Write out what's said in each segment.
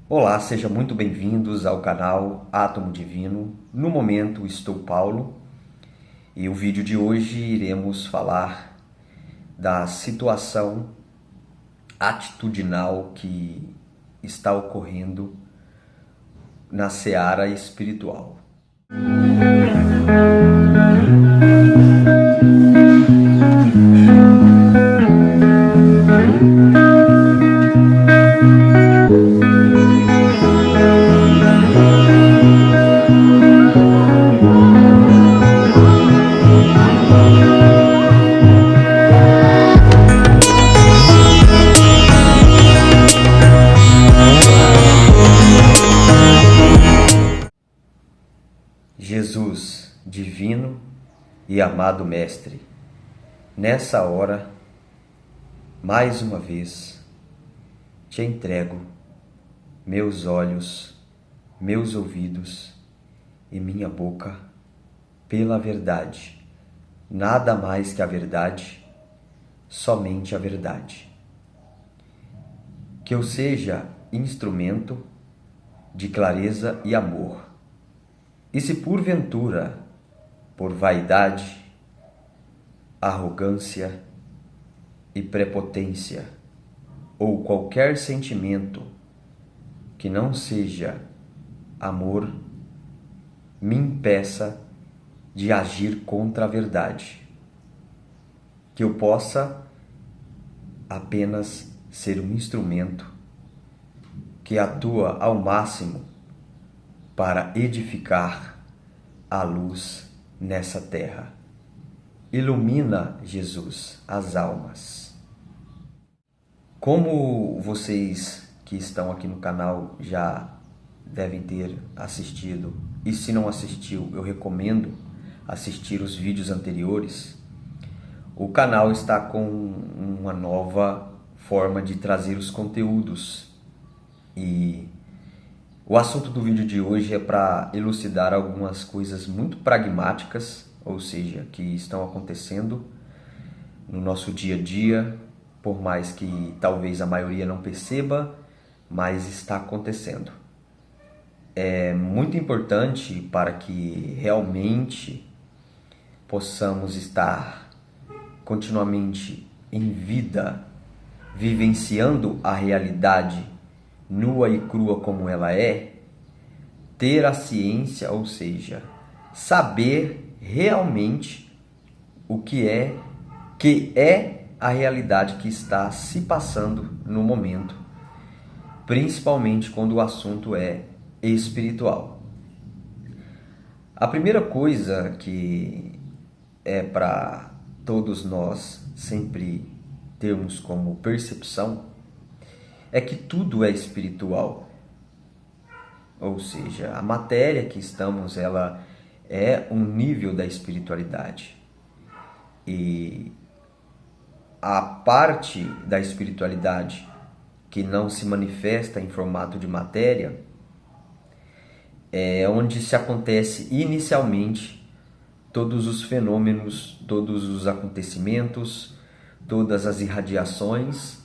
Olá, sejam muito bem-vindos ao canal Átomo Divino. No momento estou Paulo e o vídeo de hoje iremos falar da situação atitudinal que está ocorrendo na seara espiritual. Jesus, divino e amado Mestre, nessa hora, mais uma vez, te entrego meus olhos, meus ouvidos e minha boca pela verdade. Nada mais que a verdade, somente a verdade. Que eu seja instrumento de clareza e amor. E se porventura, por vaidade, arrogância e prepotência, ou qualquer sentimento que não seja amor, me impeça de agir contra a verdade, que eu possa apenas ser um instrumento que atua ao máximo para edificar a luz nessa terra. Ilumina, Jesus, as almas. Como vocês que estão aqui no canal já devem ter assistido, e se não assistiu, eu recomendo assistir os vídeos anteriores, o canal está com uma nova forma de trazer os conteúdos. E o assunto do vídeo de hoje é para elucidar algumas coisas muito pragmáticas, ou seja, que estão acontecendo no nosso dia a dia, por mais que talvez a maioria não perceba, mas está acontecendo. É muito importante para que realmente possamos estar continuamente em vida, vivenciando a realidade nua e crua como ela é, ter a ciência, ou seja, saber realmente o que é a realidade que está se passando no momento, principalmente quando o assunto é espiritual. A primeira coisa que é para todos nós sempre termos como percepção é que tudo é espiritual. Ou seja, a matéria que estamos, ela é um nível da espiritualidade. E a parte da espiritualidade que não se manifesta em formato de matéria é onde se acontece inicialmente todos os fenômenos, todos os acontecimentos, todas as irradiações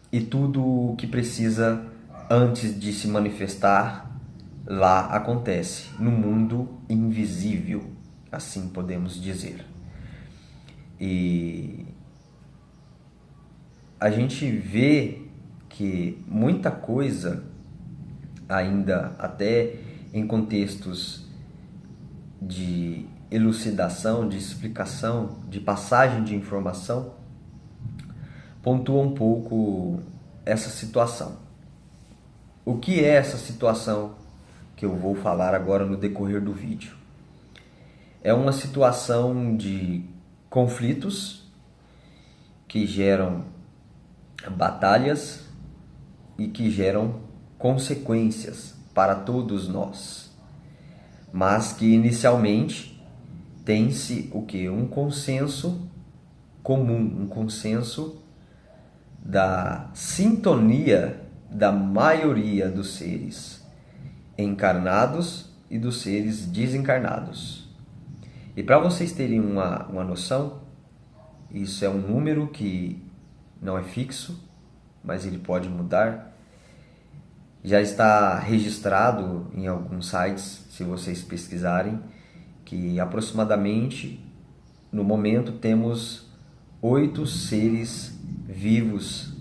e tudo o que precisa antes de se manifestar lá acontece, no mundo invisível, assim podemos dizer. E a gente vê que muita coisa ainda, até em contextos de elucidação, de explicação, de passagem de informação, pontua um pouco essa situação. O que é essa situação que eu vou falar agora no decorrer do vídeo? É uma situação de conflitos que geram batalhas e que geram consequências para todos nós, mas que inicialmente tem-se o que? Um consenso comum, um consenso da sintonia da maioria dos seres encarnados e dos seres desencarnados. E para vocês terem uma noção, isso é um número que não é fixo, mas ele pode mudar. Já está registrado em alguns sites, se vocês pesquisarem, que aproximadamente no momento temos 8 seres vivos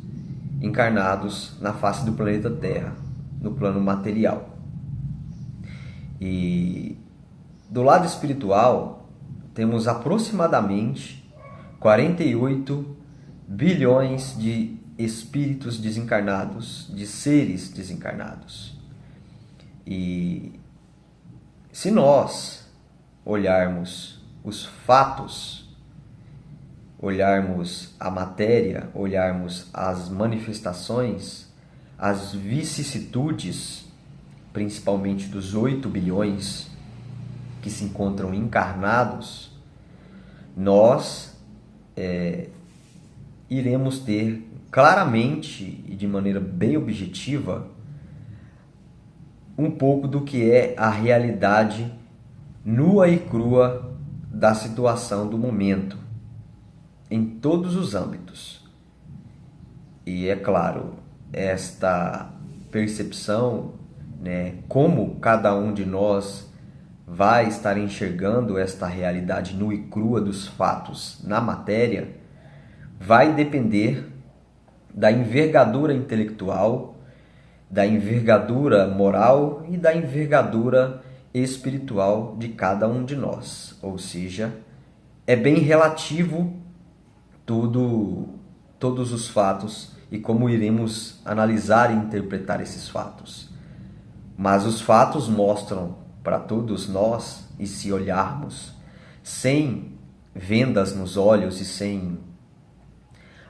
encarnados na face do planeta Terra, no plano material. E do lado espiritual, temos aproximadamente 48 bilhões de espíritos desencarnados, de seres desencarnados. E se nós olharmos os fatos, olharmos a matéria, olharmos as manifestações, as vicissitudes, principalmente dos 8 bilhões que se encontram encarnados, nós iremos ter claramente e de maneira bem objetiva um pouco do que é a realidade nua e crua da situação do momento, em todos os âmbitos. E é claro, esta percepção, como cada um de nós vai estar enxergando esta realidade nua e crua dos fatos na matéria, vai depender da envergadura intelectual, da envergadura moral e da envergadura espiritual de cada um de nós. Ou seja, é bem relativo todos os fatos e como iremos analisar e interpretar esses fatos. Mas os fatos mostram para todos nós, e se olharmos sem vendas nos olhos e sem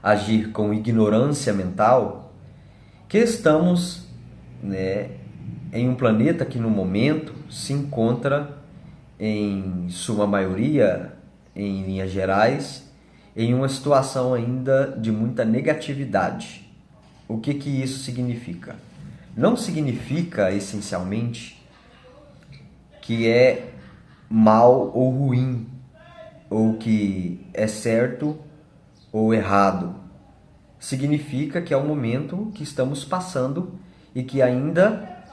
agir com ignorância mental, que estamos em um planeta que no momento se encontra, em sua maioria, em linhas gerais, em uma situação ainda de muita negatividade. O que isso significa? Não significa, essencialmente, que é mal ou ruim, ou que é certo ou errado. Significa que é o momento que estamos passando e que ainda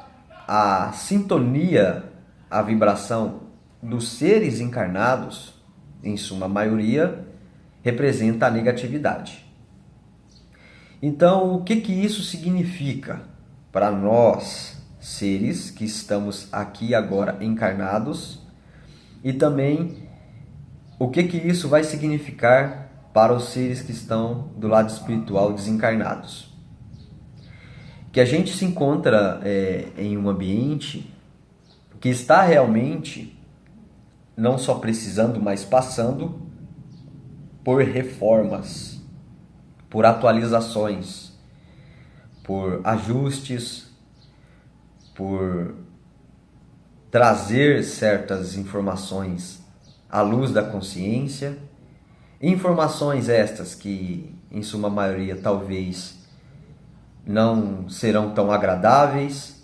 a sintonia, a vibração dos seres encarnados, em sua maioria, representa a negatividade. Então, o que isso significa para nós, seres que estamos aqui agora encarnados, e também o que isso vai significar para os seres que estão do lado espiritual desencarnados? Que a gente se encontra em um ambiente que está realmente não só precisando, mas passando por reformas, por atualizações, por ajustes, por trazer certas informações à luz da consciência, informações estas que, em sua maioria, talvez não serão tão agradáveis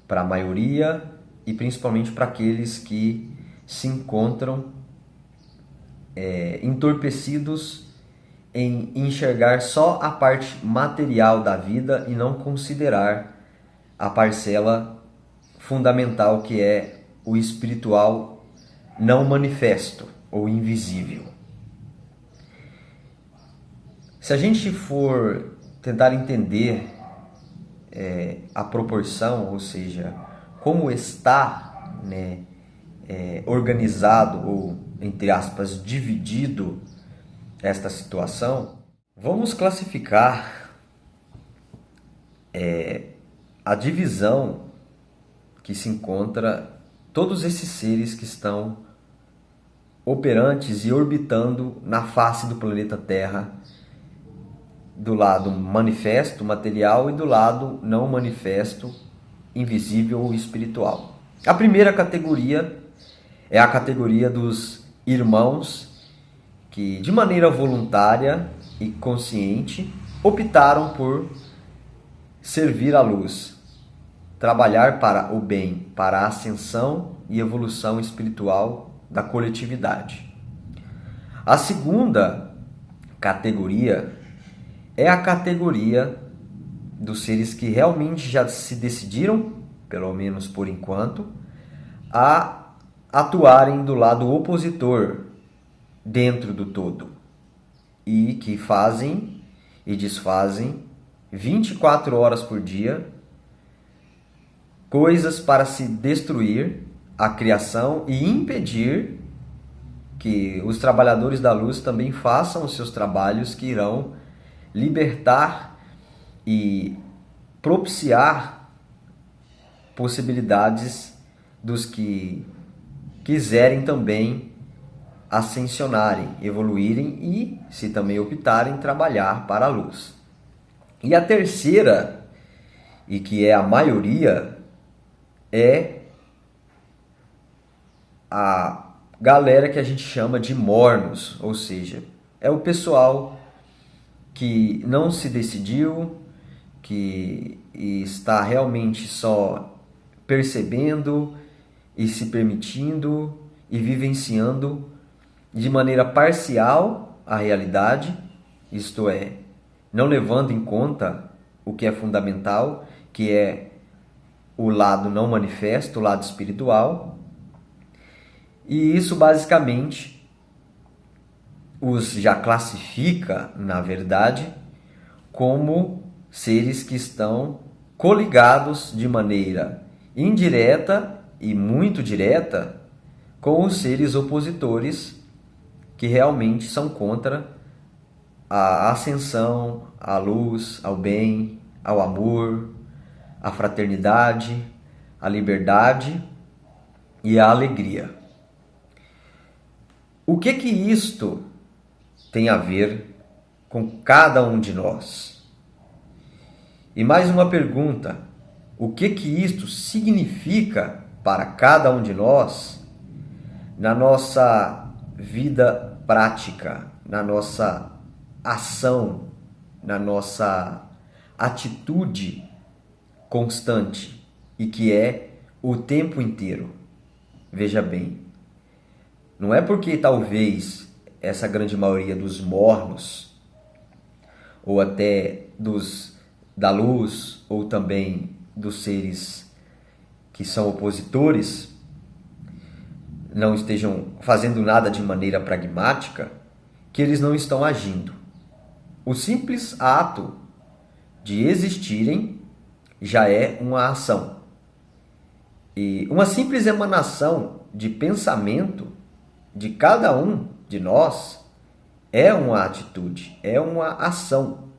para a maioria e principalmente para aqueles que se encontram entorpecidos em enxergar só a parte material da vida e não considerar a parcela fundamental que é o espiritual não manifesto ou invisível. Se a gente for tentar entender a proporção, ou seja, como está organizado ou, entre aspas, dividido esta situação, vamos classificar a divisão que se encontra todos esses seres que estão operantes e orbitando na face do planeta Terra, do lado manifesto, material, e do lado não manifesto, invisível ou espiritual. A primeira categoria é a categoria dos irmãos que, de maneira voluntária e consciente, optaram por servir à luz, trabalhar para o bem, para a ascensão e evolução espiritual da coletividade. A segunda categoria é a categoria dos seres que realmente já se decidiram, pelo menos por enquanto, a atuarem do lado opositor dentro do todo e que fazem e desfazem 24 horas por dia coisas para se destruir a criação e impedir que os trabalhadores da luz também façam os seus trabalhos que irão libertar e propiciar possibilidades dos que quiserem também ascensionarem, evoluírem e, se também optarem, trabalhar para a luz. E a terceira, e que é a maioria, é a galera que a gente chama de mornos, ou seja, é o pessoal que não se decidiu, que está realmente só percebendo e se permitindo e vivenciando de maneira parcial a realidade, isto é, não levando em conta o que é fundamental, que é o lado não manifesto, o lado espiritual. E isso basicamente os já classifica, na verdade, como seres que estão coligados de maneira indireta e muito direta com os seres opositores que realmente são contra a ascensão, à luz, ao bem, ao amor, à fraternidade, à liberdade e à alegria. O que isto tem a ver com cada um de nós? E mais uma pergunta: o que isto significa para cada um de nós na nossa vida prática, na nossa ação, na nossa atitude constante e que é o tempo inteiro? Veja bem, não é porque talvez essa grande maioria dos mornos, ou até dos da luz, ou também dos seres que são opositores, não estejam fazendo nada de maneira pragmática, que eles não estão agindo. O simples ato de existirem já é uma ação. E uma simples emanação de pensamento de cada um de nós é uma atitude, é uma ação.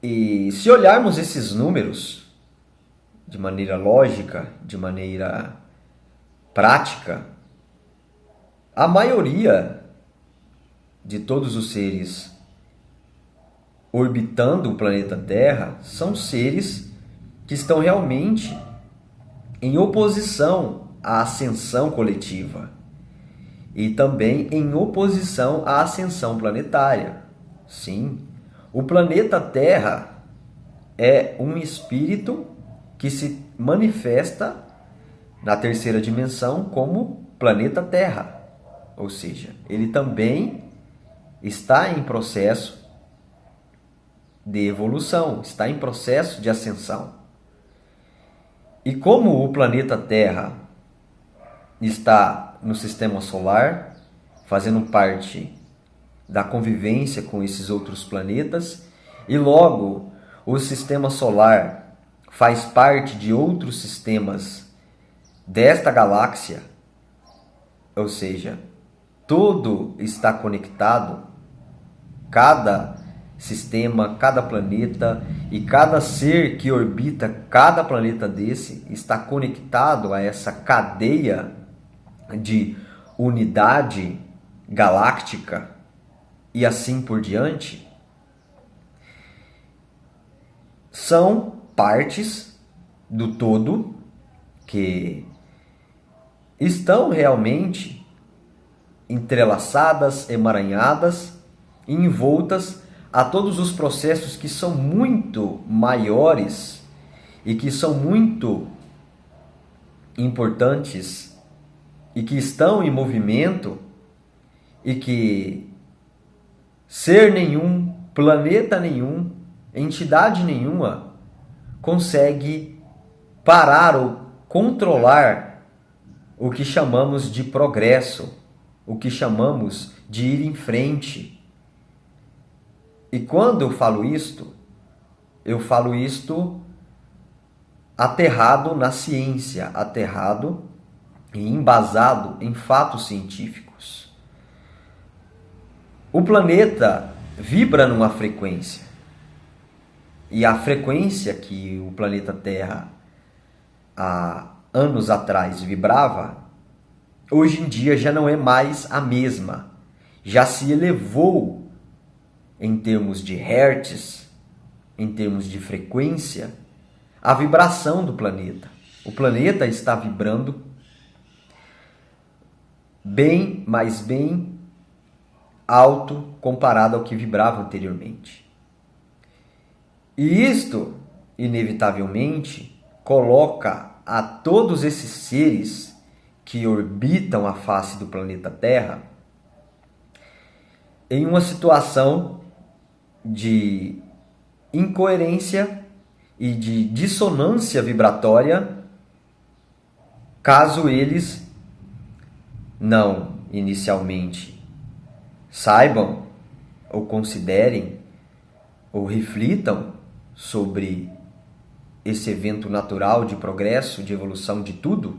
E se olharmos esses números de maneira lógica, de maneira prática, a maioria de todos os seres orbitando o planeta Terra são seres que estão realmente em oposição à ascensão coletiva e também em oposição à ascensão planetária. Sim, o planeta Terra é um espírito que se manifesta na terceira dimensão como planeta Terra, ou seja, ele também está em processo de evolução, está em processo de ascensão. E como o planeta Terra está no sistema solar, fazendo parte da convivência com esses outros planetas, e logo o sistema solar faz parte de outros sistemas desta galáxia, ou seja, tudo está conectado, cada sistema, cada planeta e cada ser que orbita cada planeta desse está conectado a essa cadeia de unidade galáctica e assim por diante. São partes do todo que estão realmente entrelaçadas, emaranhadas e envoltas a todos os processos que são muito maiores e que são muito importantes e que estão em movimento e que ser nenhum, planeta nenhum entidade nenhuma consegue parar ou controlar o que chamamos de progresso, o que chamamos de ir em frente. E quando eu falo isto aterrado na ciência, aterrado e embasado em fatos científicos. O planeta vibra numa frequência. E a frequência que o planeta Terra há anos atrás vibrava, hoje em dia já não é mais a mesma. Já se elevou em termos de hertz, em termos de frequência, a vibração do planeta. O planeta está vibrando bem alto comparado ao que vibrava anteriormente. E isto, inevitavelmente, coloca a todos esses seres que orbitam a face do planeta Terra em uma situação de incoerência e de dissonância vibratória, caso eles não inicialmente saibam ou considerem ou reflitam sobre esse evento natural de progresso, de evolução de tudo,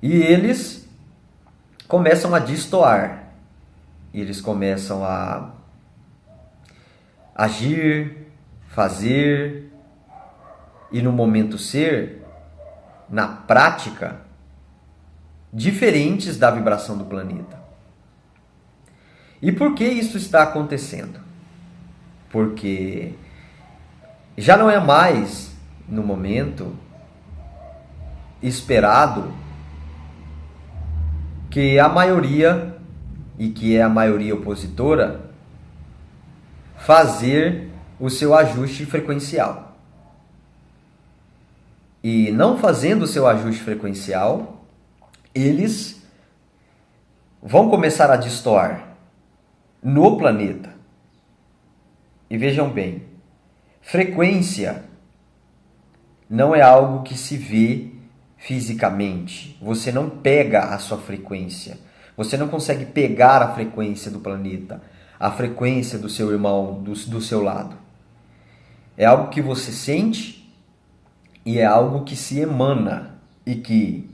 e eles começam a destoar, eles começam a agir, fazer, e no momento ser, na prática, diferentes da vibração do planeta. E por que isso está acontecendo? Porque já não é mais, no momento, esperado que a maioria, e que é a maioria opositora, fazer o seu ajuste frequencial. E não fazendo o seu ajuste frequencial, eles vão começar a destoar no planeta. E vejam bem, frequência não é algo que se vê fisicamente. Você não pega a sua frequência. Você não consegue pegar a frequência do planeta, a frequência do seu irmão, do seu lado. É algo que você sente e é algo que se emana e que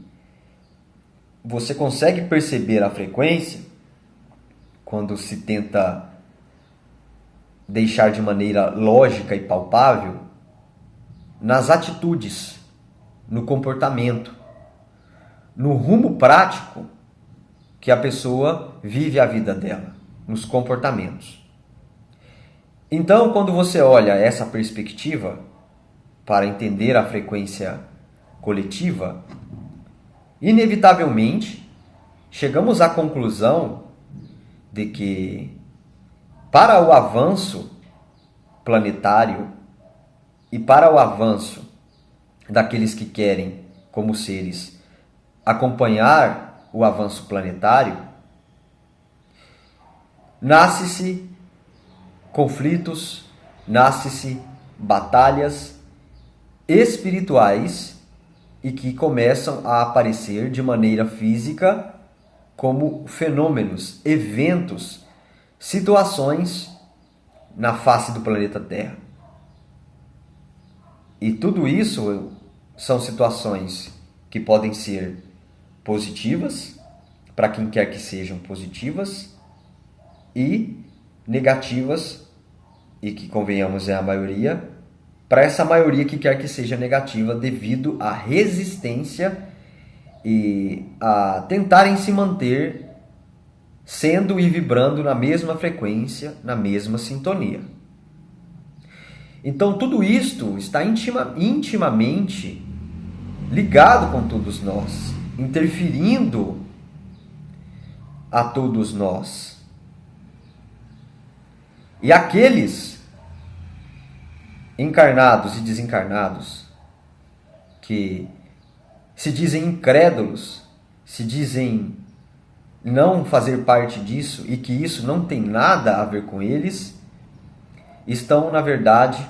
você consegue perceber a frequência quando se tenta deixar de maneira lógica e palpável nas atitudes, no comportamento, no rumo prático que a pessoa vive a vida dela, nos comportamentos. Então, quando você olha essa perspectiva para entender a frequência coletiva, inevitavelmente chegamos à conclusão de que para o avanço planetário e para o avanço daqueles que querem, como seres, acompanhar o avanço planetário, nasce-se conflitos, nasce-se batalhas espirituais e que começam a aparecer de maneira física como fenômenos, eventos, situações na face do planeta Terra. E tudo isso são situações que podem ser positivas, para quem quer que sejam positivas, e negativas, e que convenhamos é a maioria, para essa maioria que quer que seja negativa devido à resistência e a tentarem se manter sendo e vibrando na mesma frequência, na mesma sintonia. Então tudo isto está intimamente ligado com todos nós, interferindo a todos nós. E aqueles encarnados e desencarnados que se dizem incrédulos, se dizem não fazer parte disso e que isso não tem nada a ver com eles, estão, na verdade,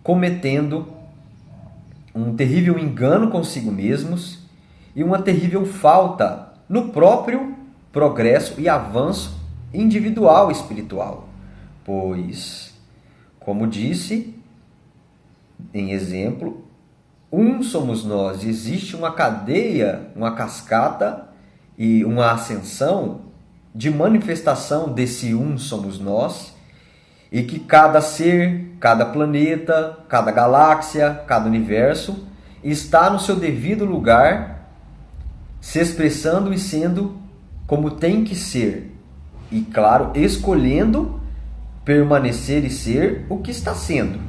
cometendo um terrível engano consigo mesmos e uma terrível falta no próprio progresso e avanço individual espiritual. Pois, como disse em exemplo, um somos nós. Existe uma cadeia, uma cascata e uma ascensão de manifestação desse um somos nós, e que cada ser, cada planeta, cada galáxia, cada universo está no seu devido lugar, se expressando e sendo como tem que ser. E claro, escolhendo permanecer e ser o que está sendo.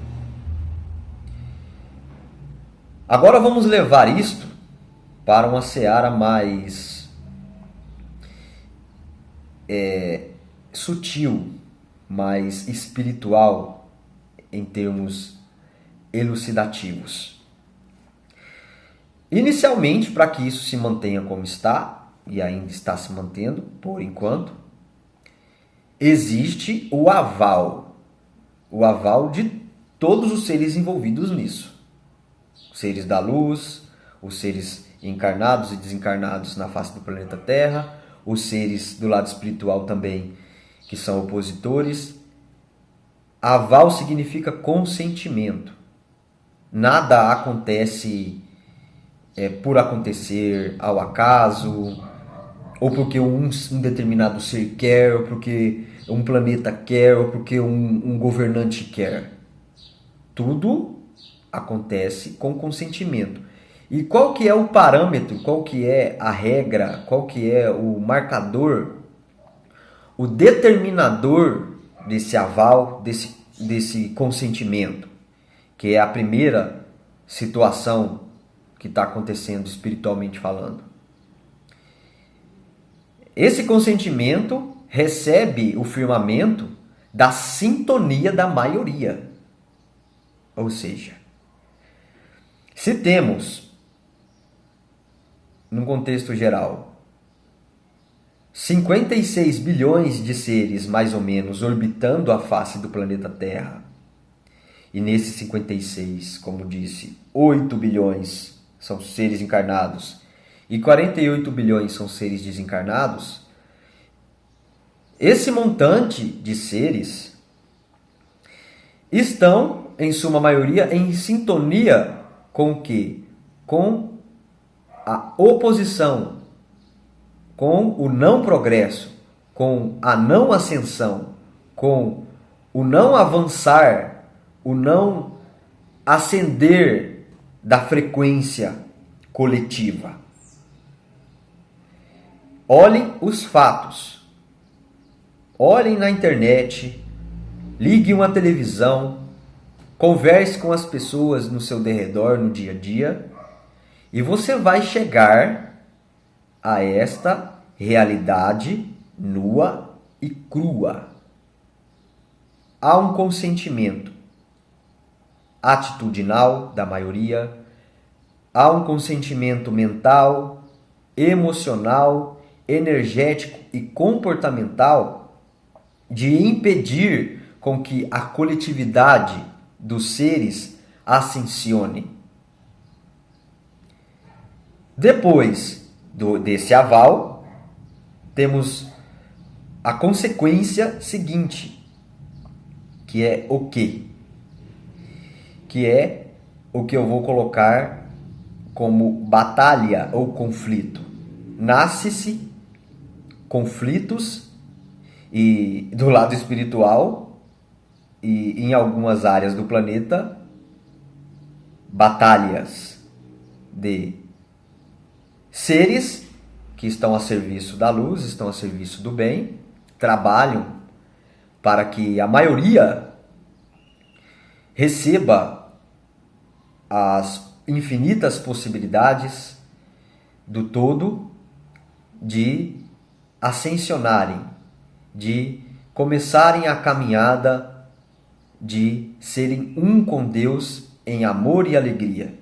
Agora vamos levar isto para uma seara mais sutil, mais espiritual em termos elucidativos. Inicialmente, para que isso se mantenha como está, e ainda está se mantendo por enquanto, existe o aval de todos os seres envolvidos nisso. Os seres da luz, os seres encarnados e desencarnados na face do planeta Terra, os seres do lado espiritual também, que são opositores. Aval significa consentimento. Nada acontece por acontecer, ao acaso, ou porque um determinado ser quer, ou porque um planeta quer, ou porque um governante quer. Tudo acontece com consentimento. E qual que é o parâmetro, qual que é a regra, qual que é o marcador, o determinador desse aval, desse consentimento, que é a primeira situação que está acontecendo espiritualmente falando? Esse consentimento recebe o firmamento da sintonia da maioria. Ou seja, se temos, num contexto geral, 56 bilhões de seres, mais ou menos, orbitando a face do planeta Terra, e nesses 56, como disse, 8 bilhões são seres encarnados e 48 bilhões são seres desencarnados, esse montante de seres estão, em suma maioria, em sintonia com o quê? Com a oposição, com o não progresso, com a não ascensão, com o não avançar, o não ascender da frequência coletiva. Olhem os fatos. Olhem na internet, ligue uma televisão, converse com as pessoas no seu derredor no dia a dia e você vai chegar a esta realidade nua e crua. Há um consentimento atitudinal da maioria, há um consentimento mental, emocional, energético e comportamental de impedir com que a coletividade dos seres ascensione. Depois desse aval, temos a consequência seguinte, que é o quê? Que é o que eu vou colocar como batalha ou conflito. Nasce-se conflitos e do lado espiritual e em algumas áreas do planeta, batalhas de seres que estão a serviço da luz, estão a serviço do bem, trabalham para que a maioria receba as infinitas possibilidades do todo de ascensionarem, de começarem a caminhada de serem um com Deus em amor e alegria.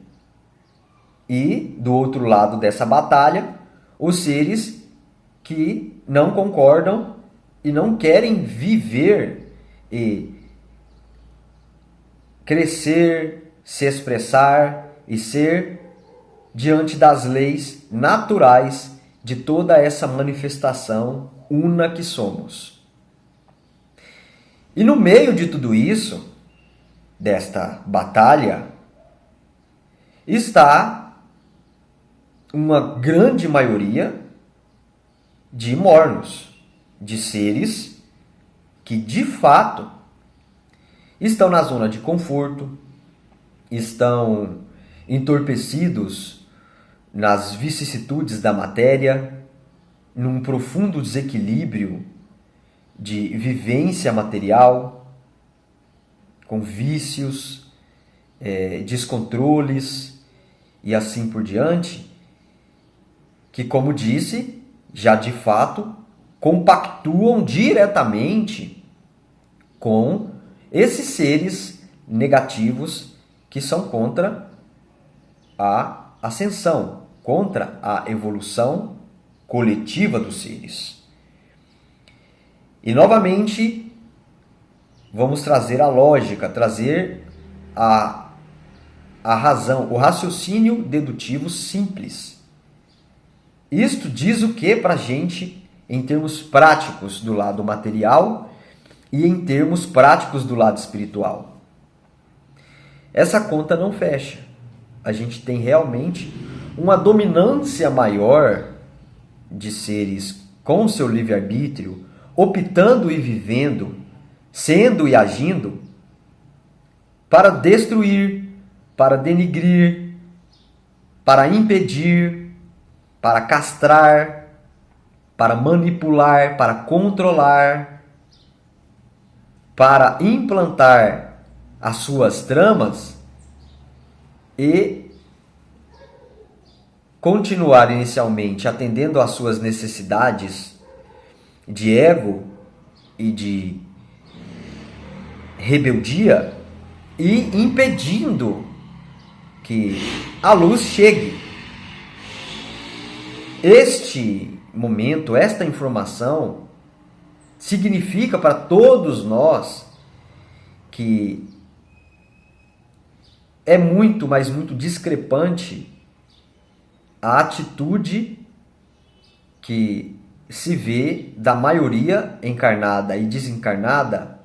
E, do outro lado dessa batalha, os seres que não concordam e não querem viver e crescer, se expressar e ser diante das leis naturais de toda essa manifestação una que somos. E no meio de tudo isso, desta batalha, está uma grande maioria de mornos, de seres que de fato estão na zona de conforto, estão entorpecidos nas vicissitudes da matéria, num profundo desequilíbrio de vivência material, com vícios, descontroles e assim por diante, que, como disse, já de fato compactuam diretamente com esses seres negativos que são contra a ascensão, contra a evolução coletiva dos seres. E novamente vamos trazer a lógica, trazer a razão, o raciocínio dedutivo simples. Isto diz o que para a gente em termos práticos do lado material e em termos práticos do lado espiritual? Essa conta não fecha. A gente tem realmente uma dominância maior de seres com seu livre-arbítrio, optando e vivendo, sendo e agindo, para destruir, para denigrir, para impedir, para castrar, para manipular, para controlar, para implantar as suas tramas e continuar inicialmente atendendo às suas necessidades de ego e de rebeldia e impedindo que a luz chegue. Este momento, esta informação significa para todos nós que é muito, mas muito discrepante a atitude que se vê da maioria encarnada e desencarnada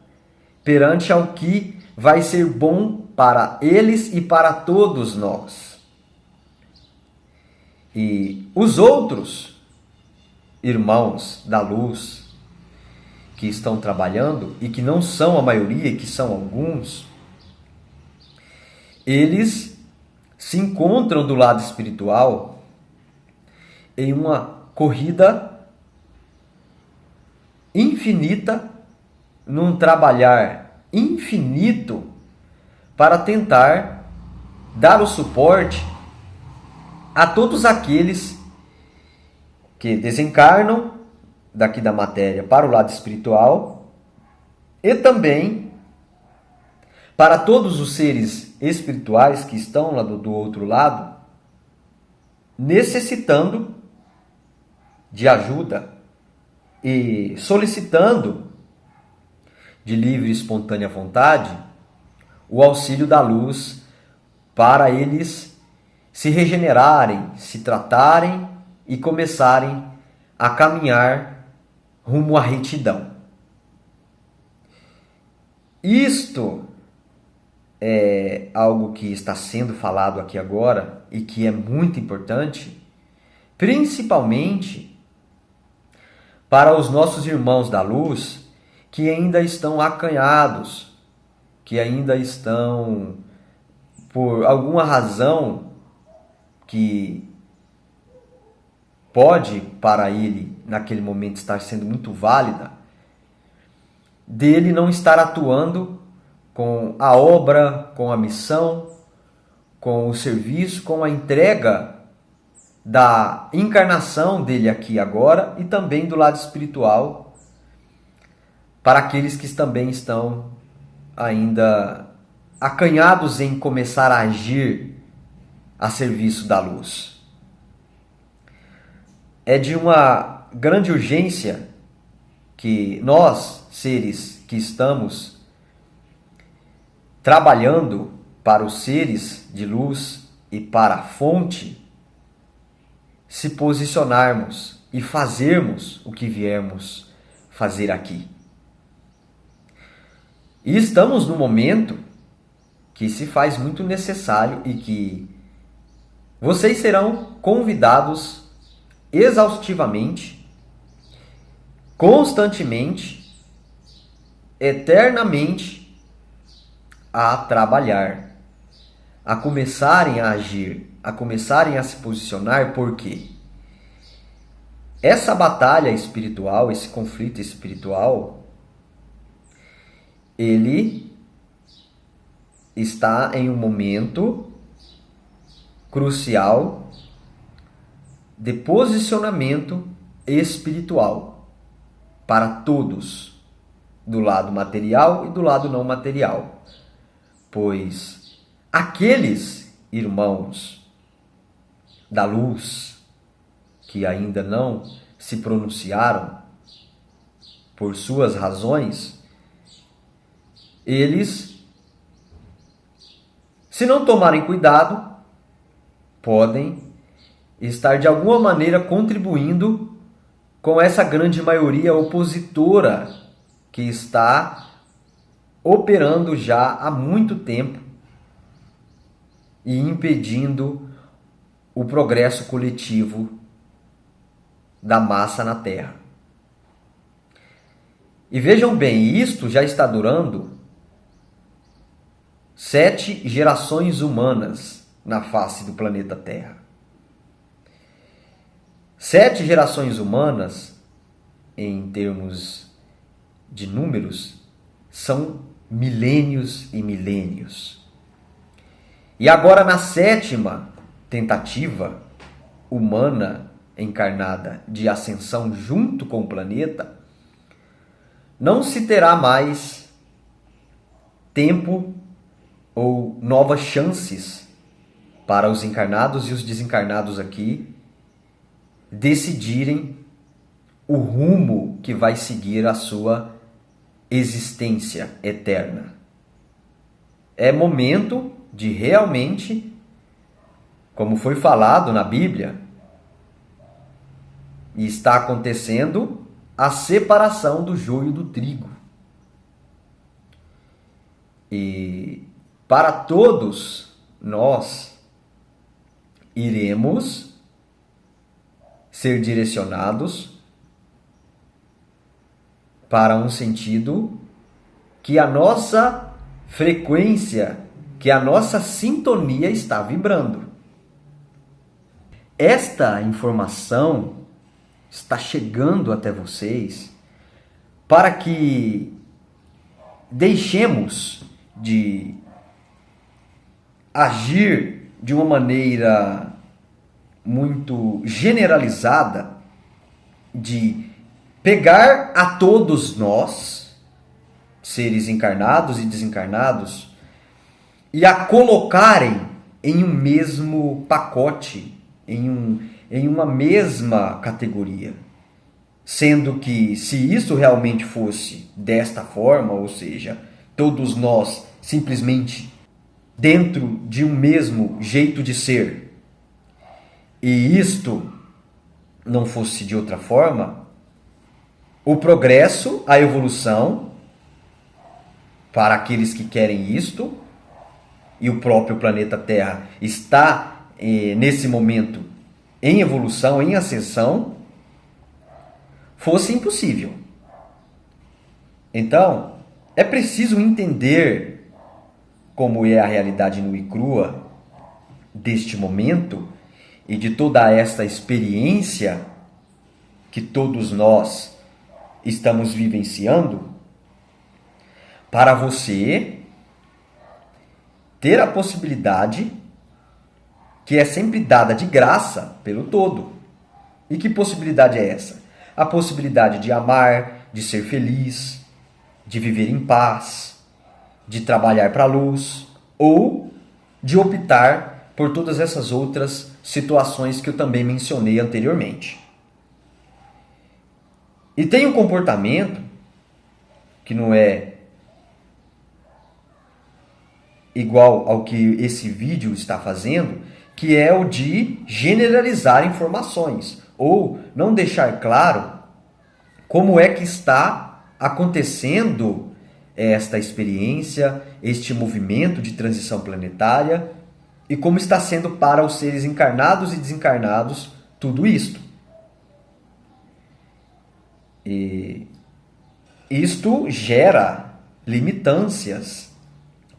perante ao que vai ser bom para eles e para todos nós. E os outros irmãos da luz que estão trabalhando e que não são a maioria, e que são alguns, eles se encontram do lado espiritual em uma corrida infinita, num trabalhar infinito para tentar dar o suporte a todos aqueles que desencarnam daqui da matéria para o lado espiritual e também para todos os seres espirituais que estão lá do outro lado, necessitando de ajuda e solicitando de livre e espontânea vontade o auxílio da luz para eles se regenerarem, se tratarem e começarem a caminhar rumo à retidão. Isto é algo que está sendo falado aqui agora e que é muito importante, principalmente para os nossos irmãos da luz que ainda estão acanhados, que ainda estão, por alguma razão que pode para ele naquele momento estar sendo muito válida, dele não estar atuando com a obra, com a missão, com o serviço, com a entrega da encarnação dele aqui agora e também do lado espiritual para aqueles que também estão ainda acanhados em começar a agir a serviço da luz. É de uma grande urgência que nós, seres que estamos trabalhando para os seres de luz e para a fonte, se posicionarmos e fazermos o que viemos fazer aqui. E estamos no momento que se faz muito necessário e que vocês serão convidados exaustivamente, constantemente, eternamente a trabalhar, a começarem a agir, a começarem a se posicionar, porque essa batalha espiritual, esse conflito espiritual, ele está em um momento crucial de posicionamento espiritual para todos, do lado material e do lado não material. Pois aqueles irmãos da luz que ainda não se pronunciaram por suas razões, eles, se não tomarem cuidado, podem estar de alguma maneira contribuindo com essa grande maioria opositora que está operando já há muito tempo e impedindo o progresso coletivo da massa na Terra. E vejam bem, isto já está durando 7 gerações humanas na face do planeta Terra. 7 gerações humanas, em termos de números, são milênios e milênios. E agora, na 7ª tentativa humana encarnada de ascensão junto com o planeta, não se terá mais tempo ou novas chances para os encarnados e os desencarnados aqui decidirem o rumo que vai seguir a sua existência eterna. É momento de realmente, como foi falado na Bíblia, e está acontecendo, a separação do joio do trigo. E para todos nós iremos ser direcionados para um sentido que a nossa frequência, que a nossa sintonia está vibrando. Esta informação está chegando até vocês para que deixemos de agir de uma maneira muito generalizada, de pegar a todos nós, seres encarnados e desencarnados, e a colocarem em um mesmo pacote, em uma mesma categoria. Sendo que, se isso realmente fosse desta forma, ou seja, todos nós simplesmente dentro de um mesmo jeito de ser, e isto não fosse de outra forma, o progresso, a evolução, para aqueles que querem isto, e o próprio planeta Terra está nesse momento em evolução, em ascensão, fosse impossível. Então, é preciso entender como é a realidade nua e crua deste momento e de toda esta experiência que todos nós estamos vivenciando, para você ter a possibilidade que é sempre dada de graça pelo todo. E que possibilidade é essa? A possibilidade de amar, de ser feliz, de viver em paz, de trabalhar para a luz, ou de optar por todas essas outras situações que eu também mencionei anteriormente. E tem um comportamento que não é igual ao que esse vídeo está fazendo, que é o de generalizar informações ou não deixar claro como é que está acontecendo esta experiência, este movimento de transição planetária e como está sendo para os seres encarnados e desencarnados tudo isto. E isto gera limitâncias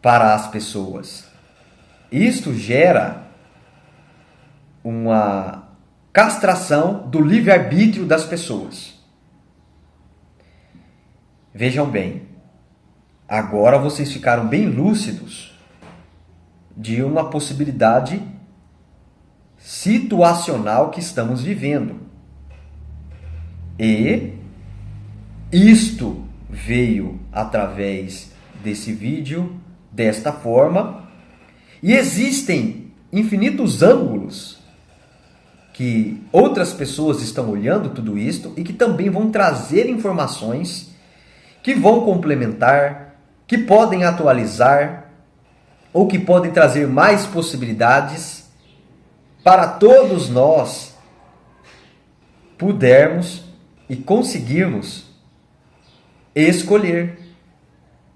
para as pessoas. Isto gera uma castração do livre-arbítrio das pessoas. Vejam bem, agora vocês ficaram bem lúcidos de uma possibilidade situacional que estamos vivendo. E isto veio através desse vídeo, desta forma, e existem infinitos ângulos que outras pessoas estão olhando tudo isto e que também vão trazer informações que vão complementar, que podem atualizar ou que podem trazer mais possibilidades para todos nós pudermos e conseguirmos escolher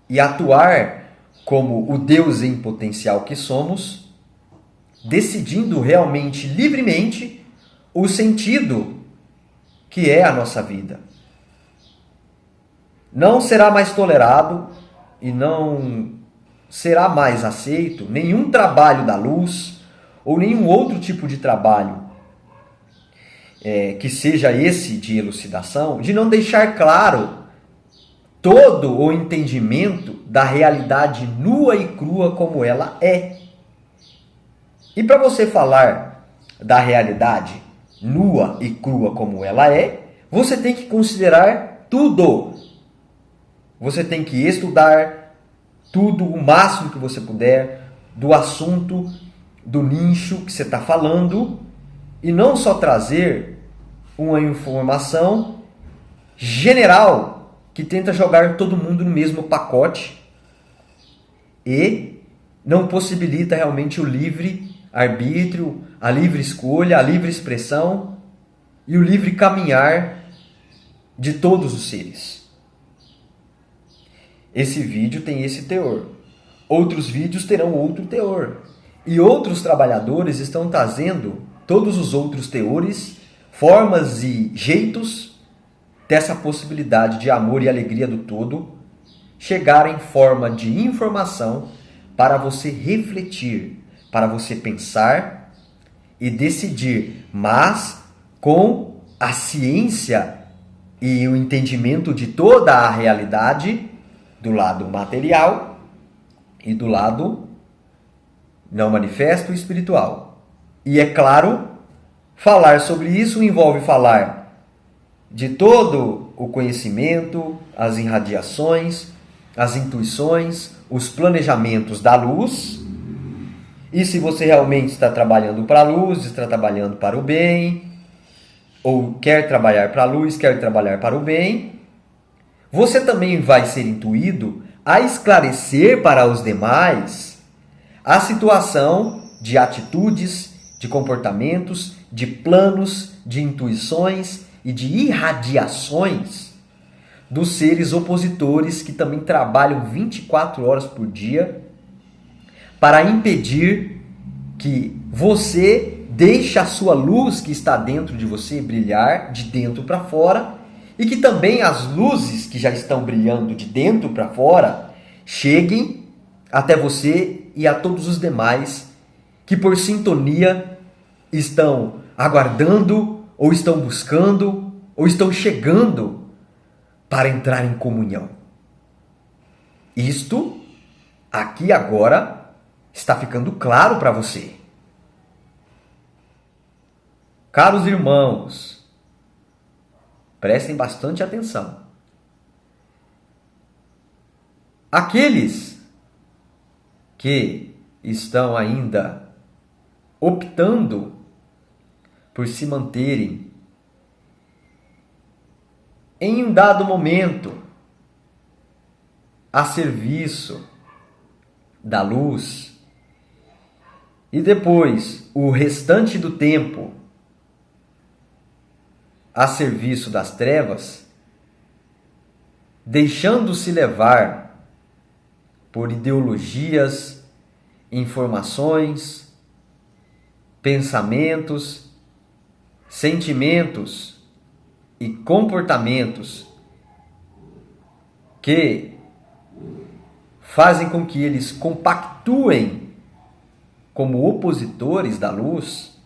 e atuar como o Deus em potencial que somos, decidindo realmente livremente o sentido que é a nossa vida. Não será mais tolerado e não será mais aceito nenhum trabalho da luz ou nenhum outro tipo de trabalho que seja esse de elucidação, de não deixar claro todo o entendimento da realidade nua e crua como ela é. E para você falar da realidade nua e crua como ela é, você tem que considerar tudo. Você tem que estudar tudo, o máximo que você puder, do assunto, do nicho que você está falando, e não só trazer uma informação general que tenta jogar todo mundo no mesmo pacote e não possibilita realmente o livre arbítrio, a livre escolha, a livre expressão e o livre caminhar de todos os seres. Esse vídeo tem esse teor. Outros vídeos terão outro teor. E outros trabalhadores estão trazendo todos os outros teores, formas e jeitos dessa possibilidade de amor e alegria do todo chegar em forma de informação para você refletir, para você pensar e decidir, mas com a ciência e o entendimento de toda a realidade do lado material e do lado não manifesto espiritual. E é claro, falar sobre isso envolve falar de todo o conhecimento, as irradiações, as intuições, os planejamentos da luz. E se você realmente está trabalhando para a luz, está trabalhando para o bem, ou quer trabalhar para a luz, quer trabalhar para o bem, você também vai ser intuído a esclarecer para os demais a situação de atitudes, de comportamentos, de planos, de intuições e de irradiações dos seres opositores que também trabalham 24 horas por dia para impedir que você deixe a sua luz que está dentro de você brilhar de dentro para fora e que também as luzes que já estão brilhando de dentro para fora cheguem até você e a todos os demais que por sintonia estão aguardando ou estão buscando ou estão chegando para entrar em comunhão. Isto aqui agora está ficando claro para você. Caros irmãos, prestem bastante atenção. Aqueles que estão ainda optando por se manterem em um dado momento a serviço da luz e depois o restante do tempo a serviço das trevas, deixando-se levar por ideologias, informações, pensamentos, sentimentos e comportamentos que fazem com que eles compactuem como opositores da luz,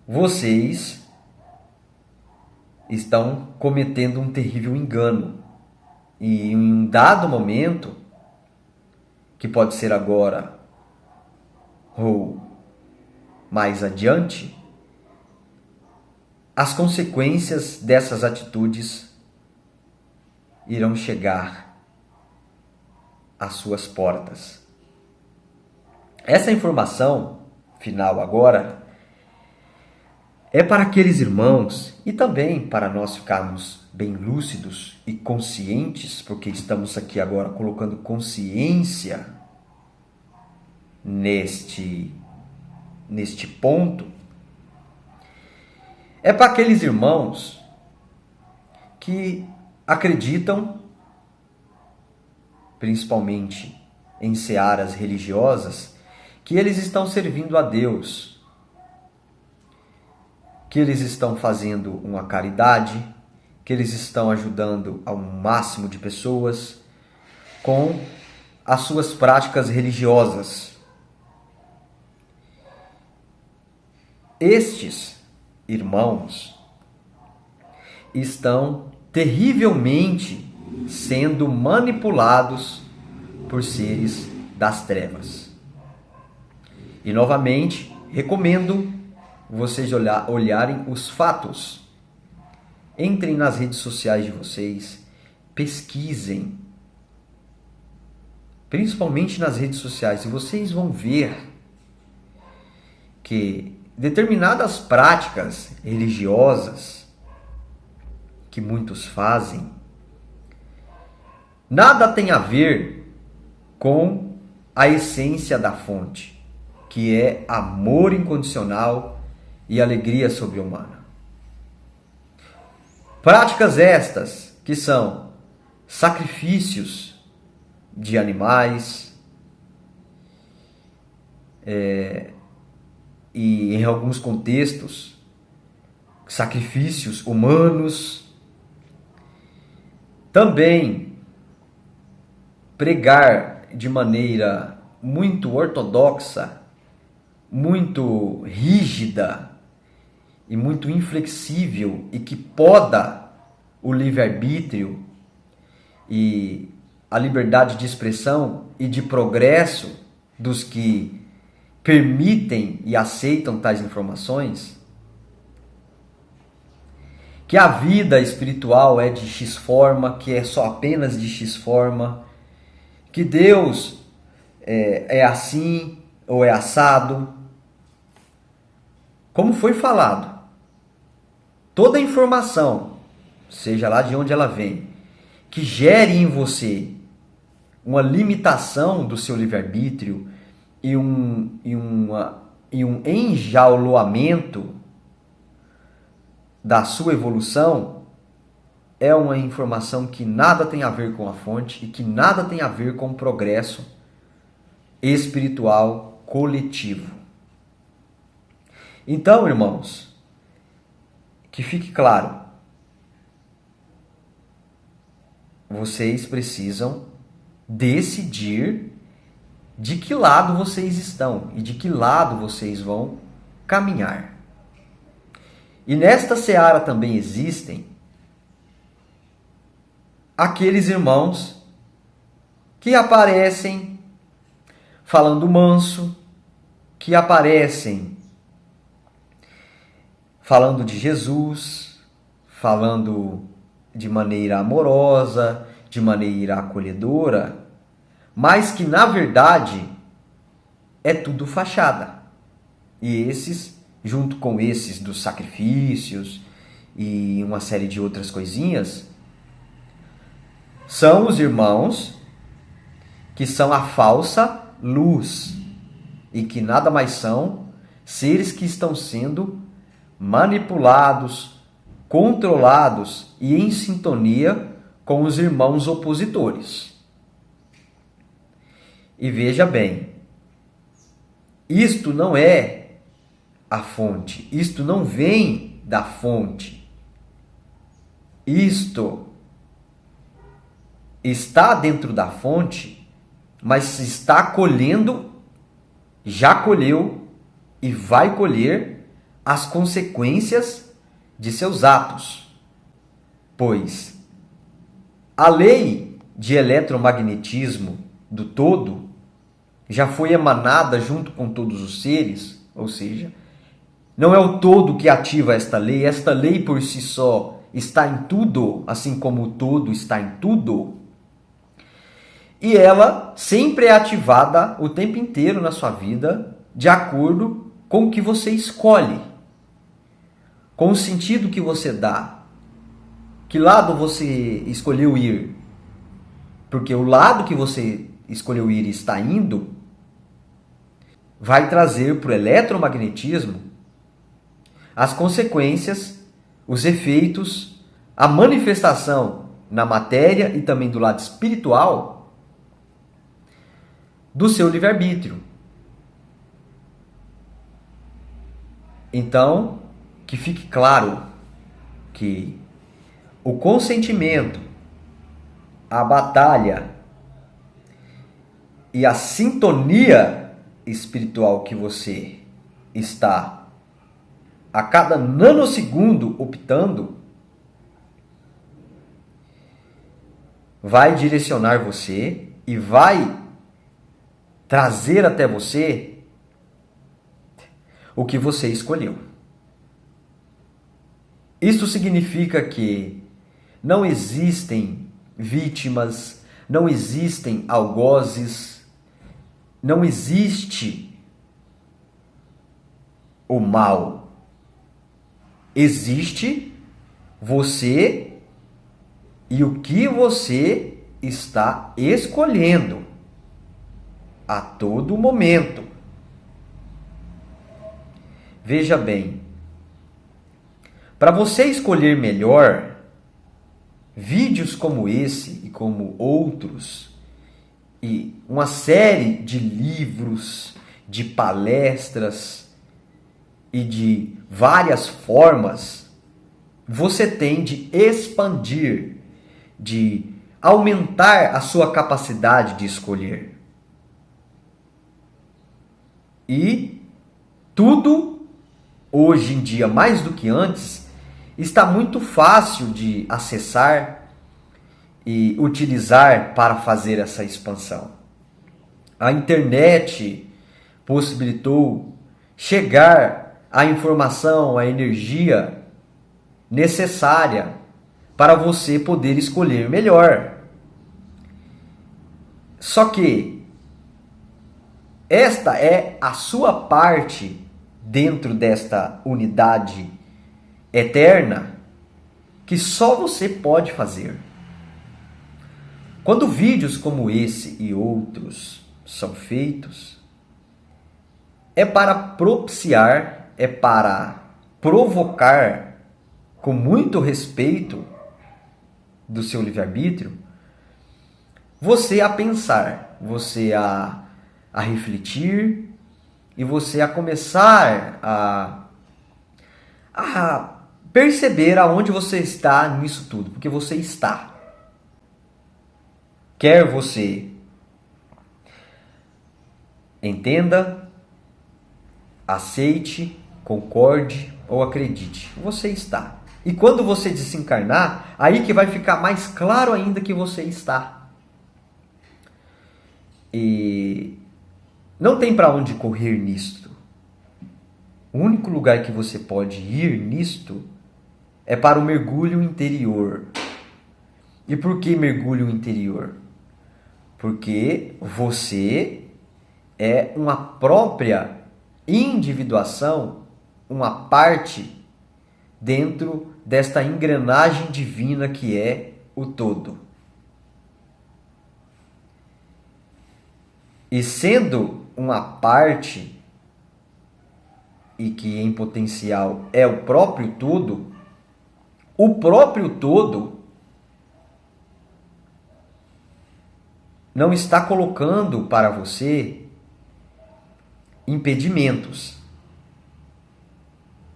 vocês estão cometendo um terrível engano. E em um dado momento, que pode ser agora ou mais adiante, as consequências dessas atitudes irão chegar às suas portas. Essa informação final agora é para aqueles irmãos e também para nós ficarmos bem lúcidos e conscientes, porque estamos aqui agora colocando consciência neste ponto. É para aqueles irmãos que acreditam, principalmente em searas religiosas, que eles estão servindo a Deus, que eles estão fazendo uma caridade, que eles estão ajudando ao máximo de pessoas com as suas práticas religiosas. Estes irmãos estão terrivelmente sendo manipulados por seres das trevas. E novamente, recomendo vocês olharem os fatos. Entrem nas redes sociais de vocês, pesquisem, principalmente nas redes sociais, e vocês vão ver que determinadas práticas religiosas que muitos fazem nada tem a ver com a essência da fonte, que é amor incondicional e alegria sobre-humana. Práticas estas que são sacrifícios de animais e em alguns contextos sacrifícios humanos. Também pregar de maneira muito ortodoxa, muito rígida e muito inflexível e que poda o livre-arbítrio e a liberdade de expressão e de progresso dos que permitem e aceitam tais informações, que a vida espiritual é de X forma, que é só apenas de X forma, que Deus é assim ou é assado. Como foi falado, toda informação, seja lá de onde ela vem, que gere em você uma limitação do seu livre-arbítrio e um enjauloamento da sua evolução, é uma informação que nada tem a ver com a fonte e que nada tem a ver com o progresso espiritual coletivo. Então, irmãos, que fique claro, vocês precisam decidir de que lado vocês estão e de que lado vocês vão caminhar. E nesta seara também existem aqueles irmãos que aparecem falando manso, que aparecem falando de Jesus, falando de maneira amorosa, de maneira acolhedora, mas que na verdade é tudo fachada. E esses, junto com esses dos sacrifícios e uma série de outras coisinhas, são os irmãos que são a falsa luz e que nada mais são seres que estão sendo manipulados, controlados e em sintonia com os irmãos opositores. E veja bem, isto não é a fonte, isto não vem da fonte. Isto está dentro da fonte, mas está colhendo, já colheu e vai colher as consequências de seus atos. Pois a lei de eletromagnetismo do todo já foi emanada junto com todos os seres, ou seja, não é o todo que ativa esta lei por si só está em tudo, assim como o todo está em tudo. E ela sempre é ativada o tempo inteiro na sua vida, de acordo com o que você escolhe, com o sentido que você dá. Que lado você escolheu ir? Porque o lado que você escolheu ir e está indo vai trazer para o eletromagnetismo as consequências, os efeitos, a manifestação na matéria e também do lado espiritual do seu livre-arbítrio. Então, que fique claro que o consentimento, a batalha e a sintonia espiritual que você está a cada nanosegundo optando vai direcionar você e vai trazer até você o que você escolheu. Isso significa que não existem vítimas, não existem algozes, não existe o mal. Existe você e o que você está escolhendo a todo momento. Veja bem, para você escolher melhor, vídeos como esse e como outros, e uma série de livros, de palestras e de várias formas, você tem de expandir, de aumentar a sua capacidade de escolher. E tudo, hoje em dia, mais do que antes, está muito fácil de acessar e utilizar para fazer essa expansão. A internet possibilitou chegar à informação, à energia necessária para você poder escolher melhor. Só que esta é a sua parte dentro desta unidade eterna que só você pode fazer. Quando vídeos como esse e outros são feitos, é para propiciar, é para provocar, com muito respeito do seu livre-arbítrio, você a pensar, você a refletir e você a começar a perceber aonde você está nisso tudo, porque você está. Quer você entenda, aceite, concorde ou acredite, você está. E quando você desencarnar, aí que vai ficar mais claro ainda que você está. E não tem para onde correr nisto. O único lugar que você pode ir nisto é para o mergulho interior. E por que mergulho interior? Porque você é uma própria individuação, uma parte dentro desta engrenagem divina que é o todo. E sendo uma parte e que em potencial é o próprio todo não está colocando para você impedimentos.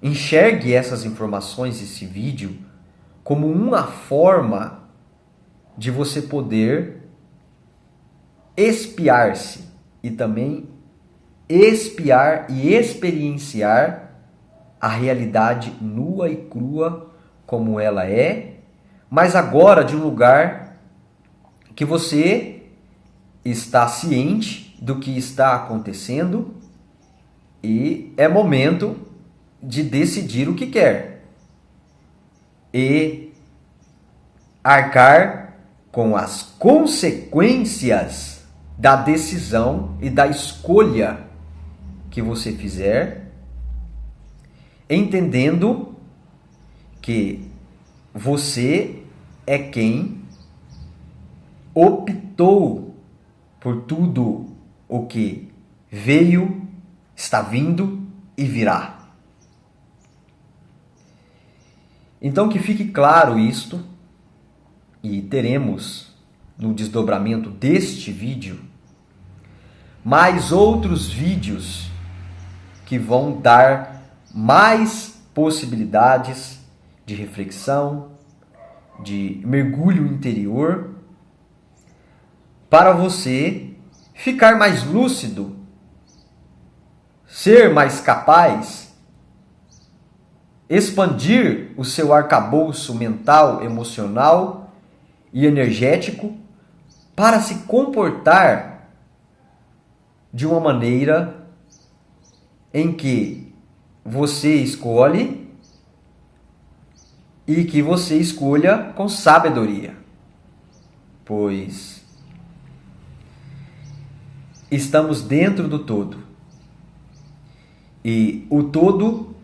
Enxergue essas informações, esse vídeo, como uma forma de você poder espiar-se e também espiar e experienciar a realidade nua e crua como ela é, mas agora de um lugar que você está ciente do que está acontecendo e é momento de decidir o que quer e arcar com as consequências da decisão e da escolha que você fizer, entendendo que você é quem optou por tudo o que veio, está vindo e virá. Então que fique claro isto, e teremos no desdobramento deste vídeo mais outros vídeos que vão dar mais possibilidades de reflexão, de mergulho interior, para você ficar mais lúcido, ser mais capaz, expandir o seu arcabouço mental, emocional e energético para se comportar de uma maneira em que você escolhe e que você escolha com sabedoria, pois estamos dentro do todo e o todo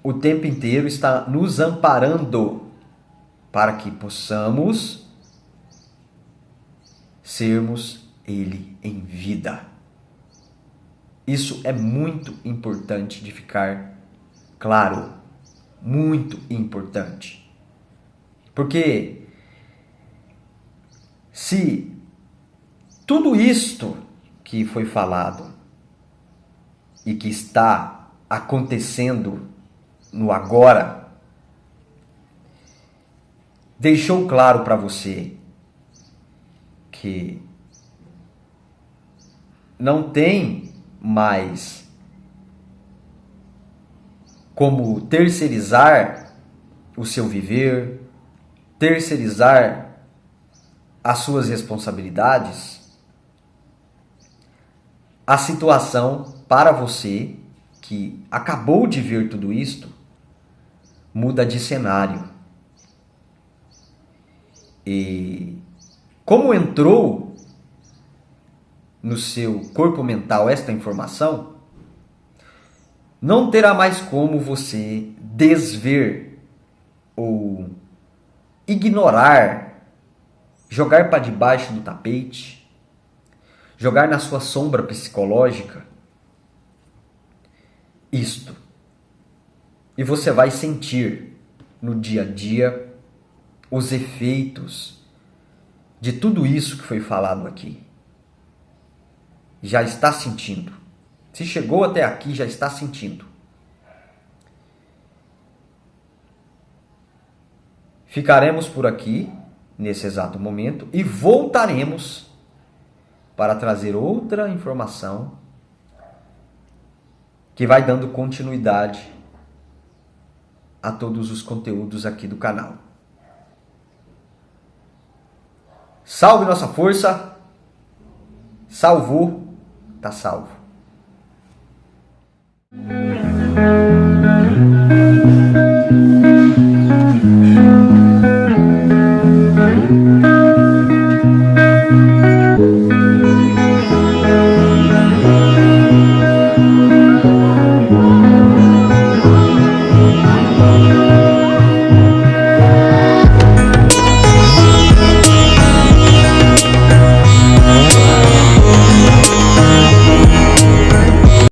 o tempo inteiro está nos amparando para que possamos sermos Ele em vida. Isso é muito importante de ficar claro, muito importante. Porque se tudo isto que foi falado e que está acontecendo no agora deixou claro para você que não tem mais como terceirizar o seu viver, terceirizar as suas responsabilidades, a situação para você que acabou de ver tudo isto muda de cenário. E como entrou no seu corpo mental esta informação, não terá mais como você desver ou ignorar, jogar para debaixo do tapete, jogar na sua sombra psicológica isto. E você vai sentir no dia a dia os efeitos de tudo isso que foi falado aqui. Já está sentindo. Se chegou até aqui, já está sentindo. Ficaremos por aqui nesse exato momento e voltaremos para trazer outra informação que vai dando continuidade a todos os conteúdos aqui do canal. Salve nossa força! Salvou, tá salvo.